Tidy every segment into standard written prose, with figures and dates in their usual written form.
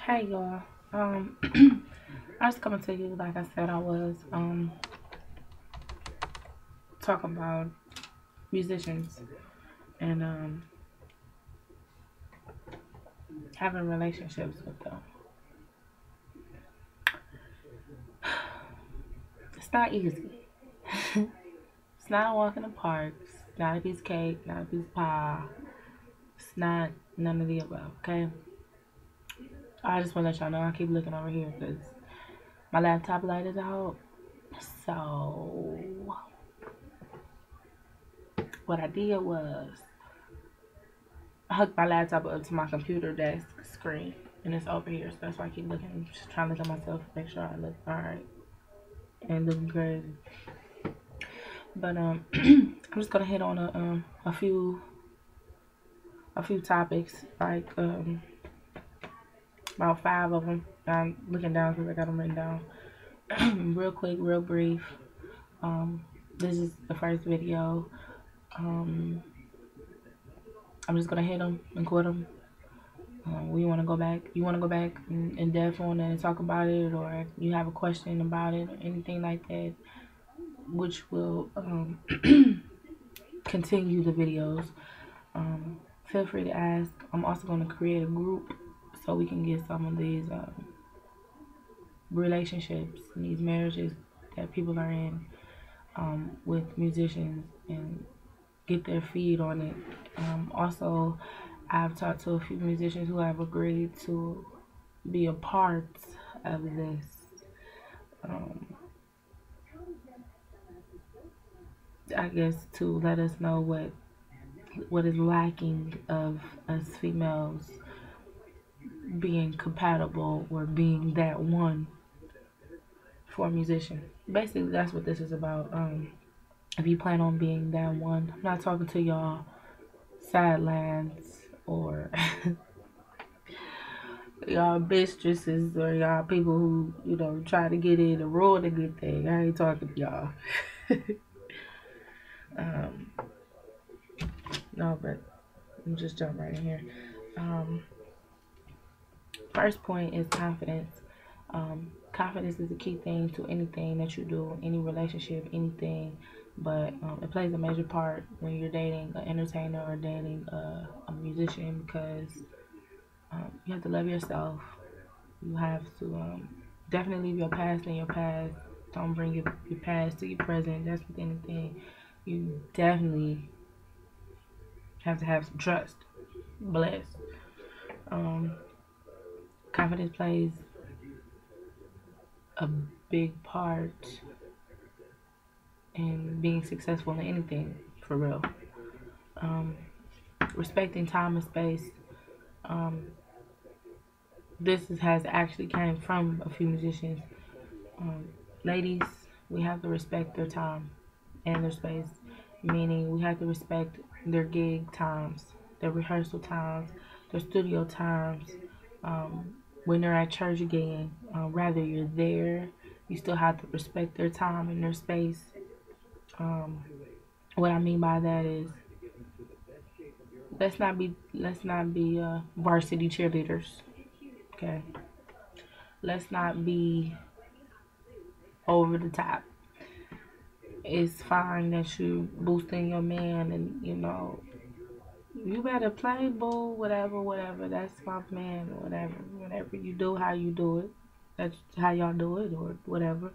Hey y'all. Um I was coming to you like I said I was talking about musicians and having relationships with them. It's not easy. It's not a walk in the park. It's not a piece of cake, not a piece of pie. It's not none of the above, okay? I just want to let y'all know I keep looking over here because my laptop light is out. So what I did was I hooked my laptop up to my computer desk screen, and it's over here. So that's why I keep looking. I'm just trying to look at myself, make sure I look alright and looking crazy. But I'm just gonna hit on a few topics, like about 5 of them. I'm looking down because I got them written down. Real quick, real brief. Um, this is the first video. Um, I'm just gonna hit them and quit them. We want to go back. You want to go back in depth on it and talk about it, or you have a question about it, or anything like that, which will continue the videos. Feel free to ask. I'm also going to create a group so we can get some of these relationships and these marriages that people are in with musicians and get their feed on it. Also, I've talked to a few musicians who have agreed to be a part of this. Um, I guess to let us know what is lacking of us females being compatible or being that one for a musician. Basically, that's what this is about. If you plan on being that one, I'm not talking to y'all sidelines or y'all mistresses or y'all people who, try to get in and ruin a good thing. I ain't talking to y'all. um, no, but I'm just jump right in here. Um, First point is confidence. Confidence is a key thing to anything that you do, any relationship, anything. But it plays a major part when you're dating an entertainer or dating a musician, because you have to love yourself. You have to definitely leave your past in your past. Don't bring your past to your present. That's with anything. You definitely have to have some trust. Bless. Um, Confidence plays a big part in being successful in anything, for real. Um, Respecting time and space. Um, has actually came from a few musicians. Um, Ladies, we have to respect their time and their space, meaning we have to respect their gig times, their rehearsal times, their studio times. When they're at church again, rather you're there, you still have to respect their time and their space. Um, what I mean by that is, let's not be varsity cheerleaders. Okay, let's not be over the top. It's fine that you boosting your man, and you better play, boo, whatever, whatever. That's my man, whatever. Whatever you do, how you do it. That's how y'all do it, or whatever.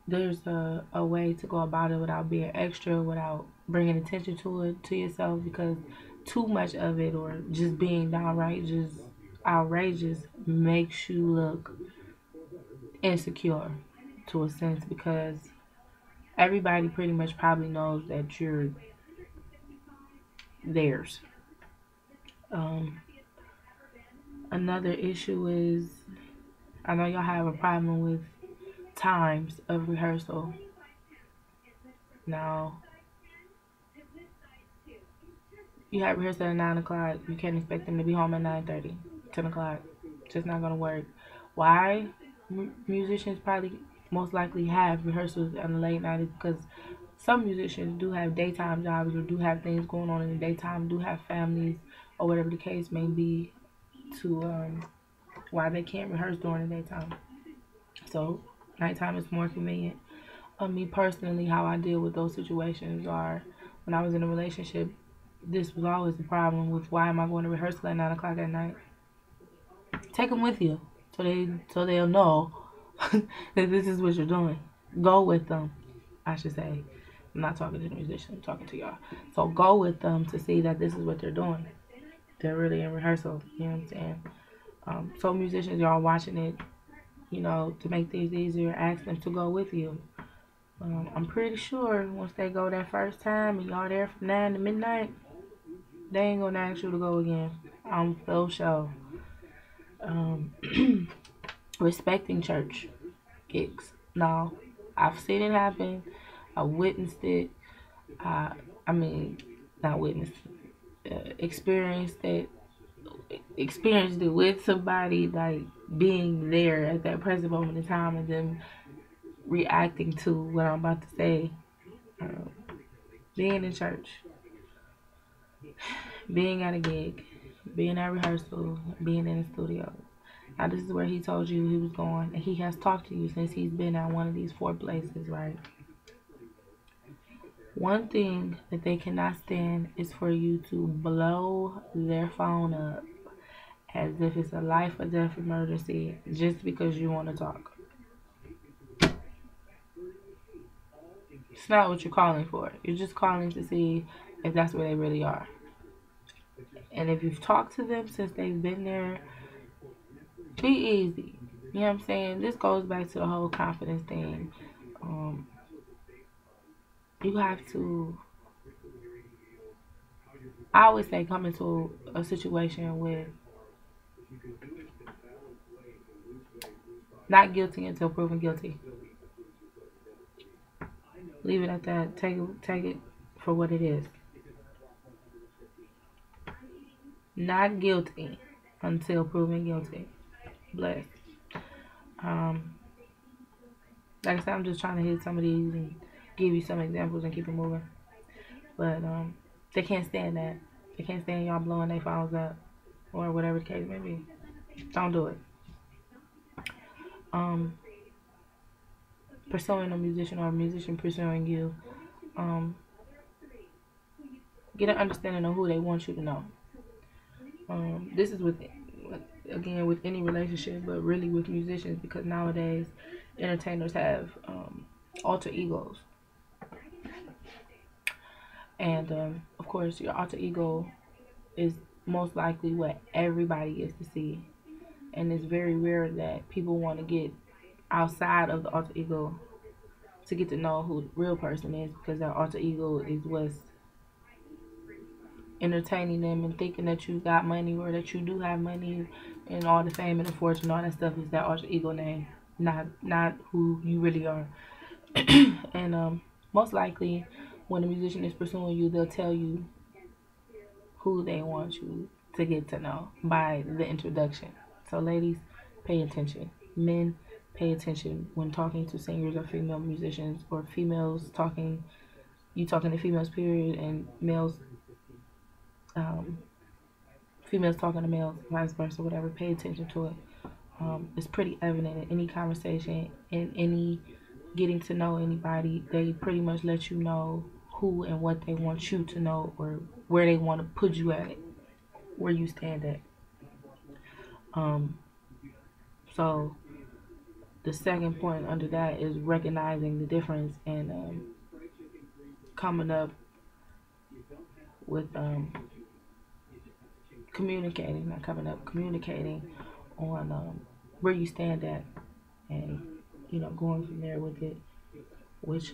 There's a way to go about it without being extra, without bringing attention to it to yourself, because too much of it, or just being downright just outrageous, makes you look insecure to a sense, because everybody pretty much probably knows that you're theirs. Um, Another issue is, I know y'all have a problem with times of rehearsal. Now, you have rehearsal at 9 o'clock. You can't expect them to be home at 9:30, 10 o'clock. Just not going to work. Why? Musicians probably most likely have rehearsals on the late night is because some musicians do have daytime jobs, or do have things going on in the daytime, do have families, or whatever the case may be, to why they can't rehearse during the daytime. So nighttime is more convenient. Me personally, how I deal with those situations are when I was in a relationship, this was always the problem with why am I going to rehearsal at 9 o'clock at night? Take them with you so they'll know that this is what you're doing. Go with them, I should say. I'm not talking to the musician, I'm talking to y'all. So go with them to see that this is what they're doing. They're really in rehearsal, you know what I'm saying? So musicians, y'all watching it, you know, to make things easier, ask them to go with you. I'm pretty sure once they go that first time and y'all there from 9 to midnight, they ain't gonna ask you to go again. I'm so sure. Respecting church gigs. No, I've seen it happen. I witnessed it. I mean, not witnessed, experienced it. Experienced it with somebody, like being there at that present moment in time and then reacting to what I'm about to say. Being in church, being at a gig, being at rehearsal, being in the studio. Now this is where he told you he was going, and he has talked to you since he's been at one of these 4 places, right? One thing that they cannot stand is for you to blow their phone up as if it's a life or death emergency just because you want to talk. It's not what you're calling for. You're just calling to see if that's where they really are. And if you've talked to them since they've been there, be easy. You know what I'm saying? This goes back to the whole confidence thing. You have to, I always say, come into a situation with not guilty until proven guilty. Leave it at that. Take it for what it is. Not guilty until proven guilty. Bless. Like I said, I'm just trying to hit some of these and give you some examples and keep it moving. But they can't stand that. They can't stand y'all blowing their phones up or whatever the case may be. Don't do it. Pursuing a musician or a musician pursuing you, get an understanding of who they want you to know. This is with any relationship, but really with musicians, because nowadays entertainers have alter egos, and of course your alter ego is most likely what everybody gets to see, and it's very rare that people want to get outside of the alter ego to get to know who the real person is, because that alter ego is what's entertaining them and thinking that you got money or that you do have money, and all the fame and the fortune, all that stuff is that alter ego name, not who you really are. And most likely when a musician is pursuing you, they'll tell you who they want you to get to know by the introduction. So ladies, pay attention. Men, pay attention when talking to singers or female musicians, or females talking, you talking to females period, and males, females talking to males, vice versa, whatever. Pay attention to it. It's pretty evident in any conversation, in any getting to know anybody. They pretty much let you know who and what they want you to know, or where they want to put you at it, where you stand at. So the second point under that is recognizing the difference, and coming up with communicating on where you stand at, and going from there with it, which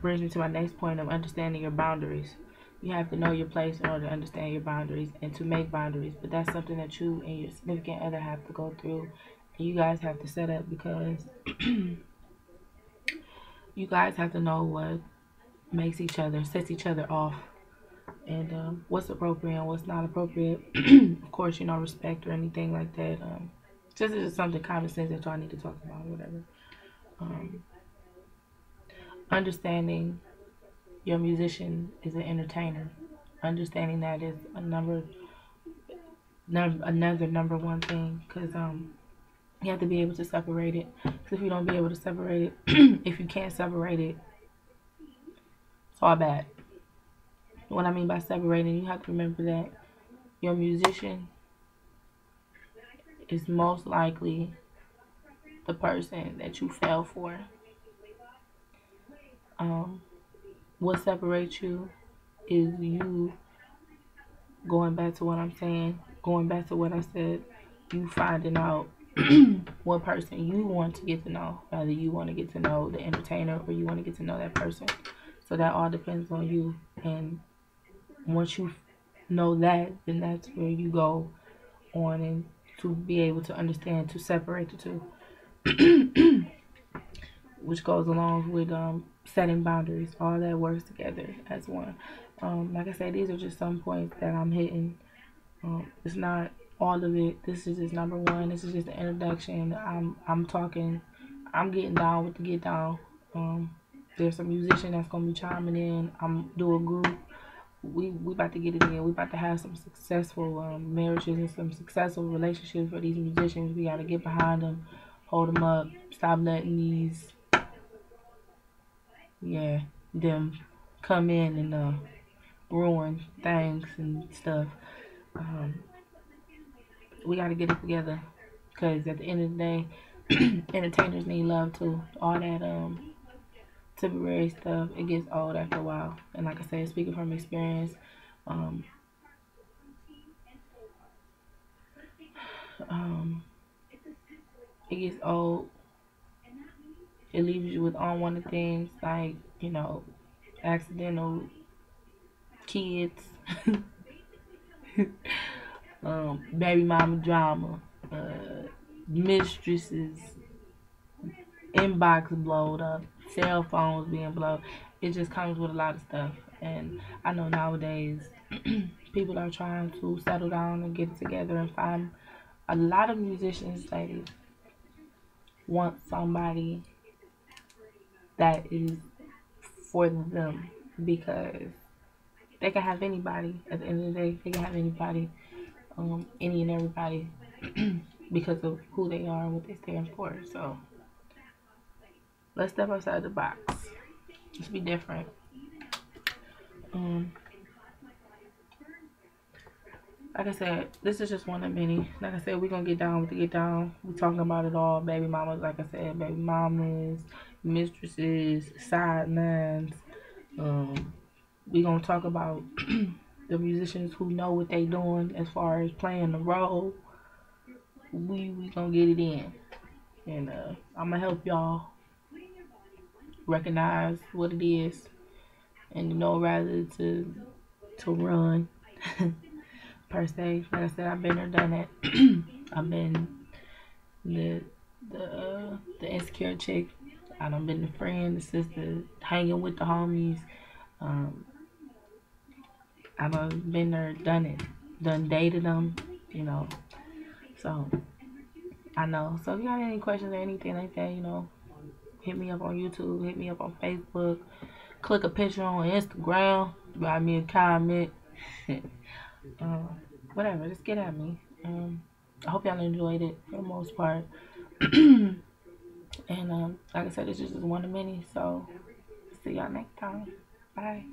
brings me to my next point of understanding your boundaries. You have to know your place in order to understand your boundaries and to make boundaries, but that's something that you and your significant other have to go through, and you guys have to set up, because you guys have to know what sets each other off, and what's appropriate and what's not appropriate. Of course, respect or anything like that. Just is something common sense that y'all need to talk about, or whatever. Understanding your musician is an entertainer. Understanding that is a number another number one thing, because you have to be able to separate it. Because if you don't be able to separate it, if you can't separate it, it's all bad. What I mean by separating, you have to remember that your musician is most likely the person that you fell for. What separates you is you, going back to what I'm saying, going back to what I said, you finding out what person you want to get to know. Whether you want to get to know the entertainer or you want to get to know that person. So that all depends on you. And once you know that, then that's where you go on and to be able to understand, to separate the two. Which goes along with setting boundaries. All that works together as one. Like I said, these are just some points that I'm hitting. It's not all of it. This is just number one. This is just an introduction. I'm talking. I'm getting down with the get down. There's a musician that's gonna be chiming in. I'm doing a group. We about to get it in. We about to have some successful marriages and some successful relationships for these musicians. We gotta get behind them, hold them up. Stop letting these them come in and ruin things and stuff. We got to get it together, because at the end of the day, entertainers need love too. All that temporary stuff, it gets old after a while. And like I said, speaking from experience, um, it gets old. It leaves you with unwanted things like, accidental kids, baby mama drama, mistresses, inbox blowed up, cell phones being blown. It just comes with a lot of stuff. And I know nowadays people are trying to settle down and get it together and find. A lot of musicians, ladies, want somebody that is for them, because they can have anybody. At the end of the day, they can have anybody, any and everybody, because of who they are and what they stand for. So let's step outside the box. Let's be different. Like I said, this is just one of many. Like I said, we're going to get down with the get down. We're talking about it all. Baby mamas, like I said, baby mamas, mistresses, side mans. We're going to talk about the musicians who know what they doing as far as playing the role. We going to get it in. And I'm going to help y'all recognize what it is. And know rather to run. Per se, like I said, I've been there, done that. I've been the insecure chick. I done been the friend, the sister, hanging with the homies. I've been there, done it, done dated them, So I know. So if you got any questions or anything like that, hit me up on YouTube, hit me up on Facebook, click a picture on Instagram, write me a comment. Whatever, just get at me. I hope y'all enjoyed it for the most part. And like I said, this is just one of many. So see y'all next time. Bye.